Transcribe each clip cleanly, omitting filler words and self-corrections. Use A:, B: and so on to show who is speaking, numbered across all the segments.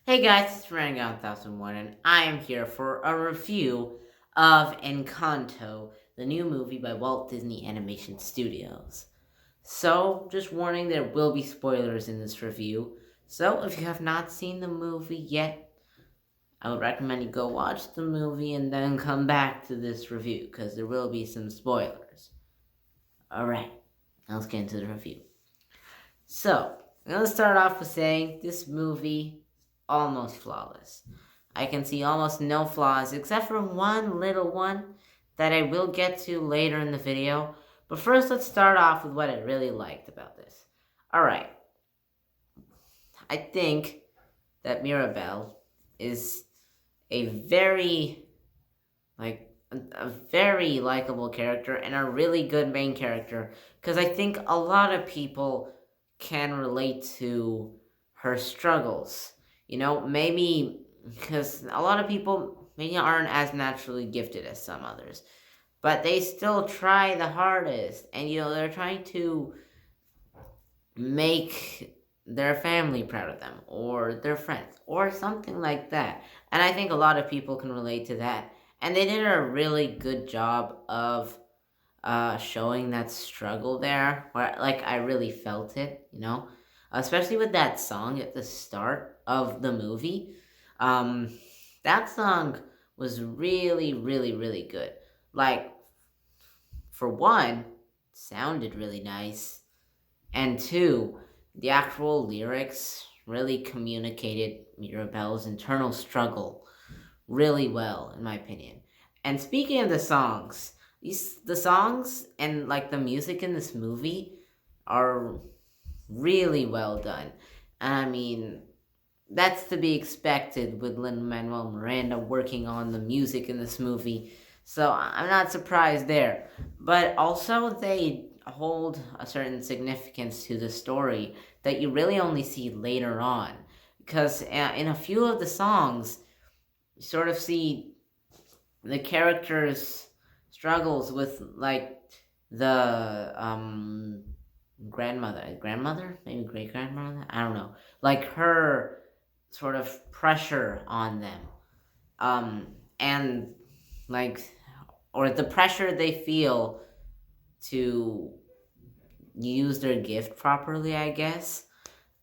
A: Hey guys, it's Renegade 1001 and I am here for a review of Encanto, the new movie by Walt Disney Animation Studios. So, just warning, there will be spoilers in this review. So, if you have not seen the movie yet, I would recommend you go watch the movie and then come back to this review, because there will be some spoilers. Alright, now let's get into the review. So, I'm going to start off with saying this movie almost flawless. I can see almost no flaws except for one little one that I will get to later in the video. But first, let's start off with what I really liked about this. Alright, I think that Mirabelle is a very, a very likable character and a really good main character. Because I think a lot of people can relate to her struggles. Maybe because a lot of people maybe aren't as naturally gifted as some others, but they still try the hardest, and they're trying to make their family proud of them or their friends or something like that. And I think a lot of people can relate to that. And they did a really good job of showing that struggle there, where like I really felt it, especially with that song at the start of the movie. Um, that song was really, really, really good. Like, for one, sounded really nice, and two, the actual lyrics really communicated Mirabelle's internal struggle really well, in my opinion. And speaking of the songs, the songs and like the music in this movie are really well done. I mean, that's to be expected with Lin-Manuel Miranda working on the music in this movie. So I'm not surprised there. But also they hold a certain significance to the story that you really only see later on. Because in a few of the songs, you sort of see the characters' struggles with like the grandmother, maybe great grandmother, I don't know, like her sort of pressure on them, and like, or the pressure they feel to use their gift properly, I guess.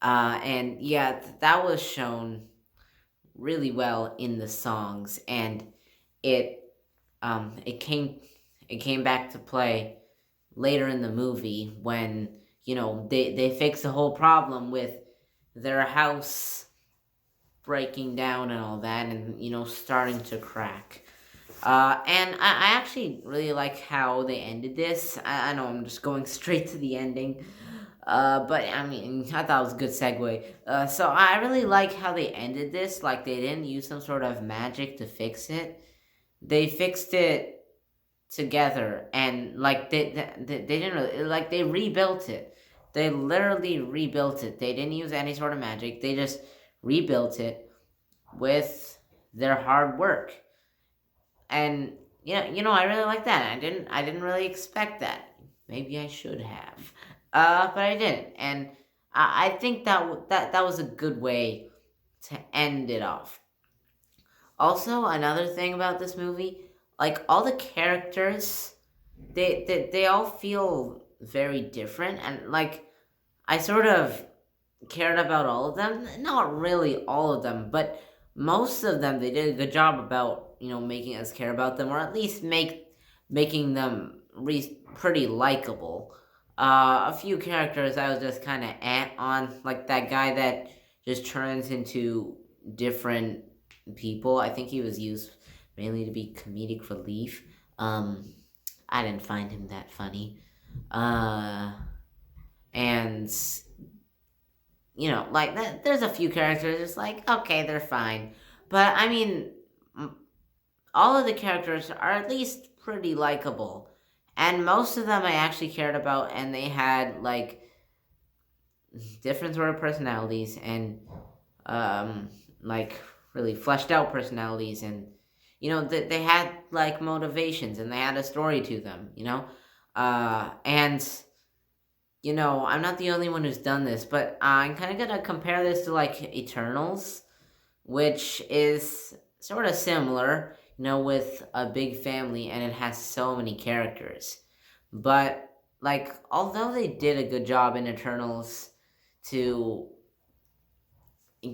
A: And yeah, that was shown really well in the songs, and it um it came it came back to play later in the movie when they fix the whole problem with their house breaking down and all that, and starting to crack. And I actually really like how they ended this. I know I'm just going straight to the ending, but I mean, I thought it was a good segue. So I really like how they ended this. Like, they didn't use some sort of magic to fix it. They fixed it together, and like they didn't really, like, they rebuilt it. They literally rebuilt it. They didn't use any sort of magic. They just rebuilt it with their hard work. And I really like that. I didn't really expect that. Maybe I should have, but I didn't. And I think that was a good way to end it off. Also, another thing about this movie, like, all the characters, they all feel very different, and like, I sort of cared about all of them. Not really all of them, but most of them, they did a good job about making us care about them, or at least making them pretty likable. A few characters I was just kind of on, like that guy that just turns into different people. I think he was used mainly to be comedic relief. I didn't find him that funny. And like that, there's a few characters just like, okay, they're fine. But I mean, all of the characters are at least pretty likable. And most of them I actually cared about, and they had like different sort of personalities, and like really fleshed out personalities, and they had like motivations, and they had a story to them, and I'm not the only one who's done this, but I'm kind of gonna compare this to like Eternals. which is sort of similar, with a big family and it has so many characters. But like, although they did a good job in Eternals to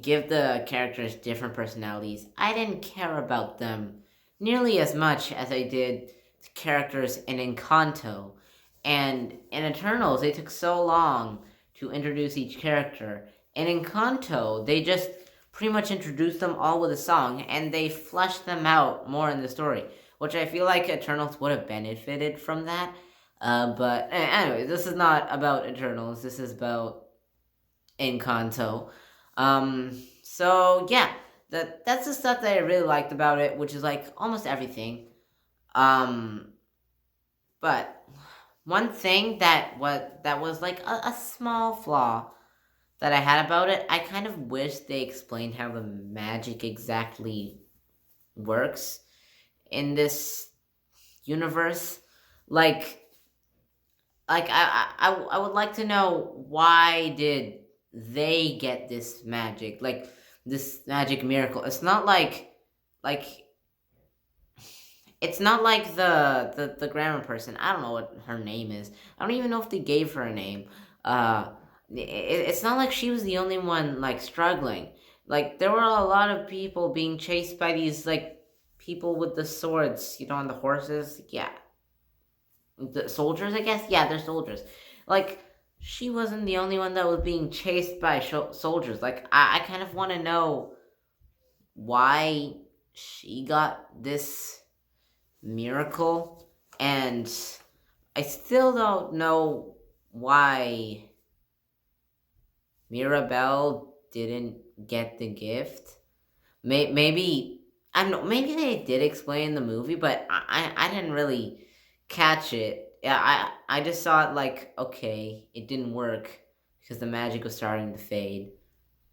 A: give the characters different personalities, I didn't care about them nearly as much as I did the characters in Encanto. And in Eternals, they took so long to introduce each character. In Encanto, they just pretty much introduced them all with a song, and they fleshed them out more in the story, which I feel like Eternals would have benefited from that. But anyway, this is not about Eternals. This is about Encanto. So yeah, that's the stuff that I really liked about it, which is like almost everything. Um, but one thing that was like a small flaw that I had about it, I kind of wish they explained how the magic exactly works in this universe. Like, I would like to know, why did they get this magic? Like, this magic miracle. Like it's not like the grammar person. I don't know what her name is. I don't even know if they gave her a name. It's not like she was the only one like struggling. Like, there were a lot of people being chased by these like people with the swords, on the horses. Yeah, the soldiers, I guess. Yeah, they're soldiers. Like, she wasn't the only one that was being chased by soldiers. Like, I kind of want to know why she got this miracle, and I still don't know why Mirabelle didn't get the gift. Maybe, I don't know. Maybe they did explain in the movie, but I didn't really catch it. Yeah, I just saw it like, okay, it didn't work because the magic was starting to fade.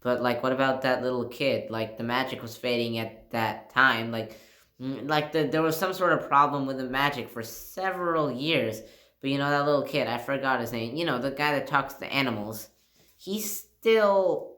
A: But like, what about that little kid? Like, the magic was fading at that time. Like there was some sort of problem with the magic for several years. But that little kid, I forgot his name. The guy that talks to animals. He still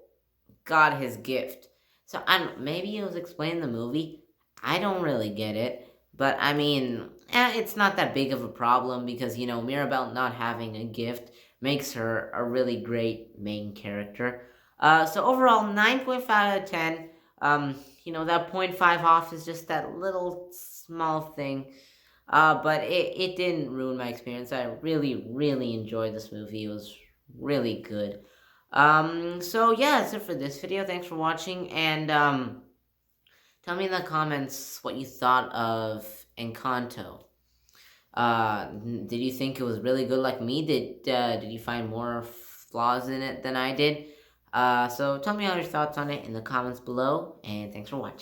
A: got his gift. So I don't. Maybe it was explained in the movie. I don't really get it. But I mean, it's not that big of a problem because Mirabelle not having a gift makes her a really great main character. So overall, 9.5 out of 10. That point 0.5 off is just that little small thing. But it didn't ruin my experience. I really, really enjoyed this movie. It was really good. So yeah, that's it for this video. Thanks for watching, and tell me in the comments what you thought of Encanto. Did you think it was really good like me? Did you find more flaws in it than I did? So tell me all your thoughts on it in the comments below, and thanks for watching.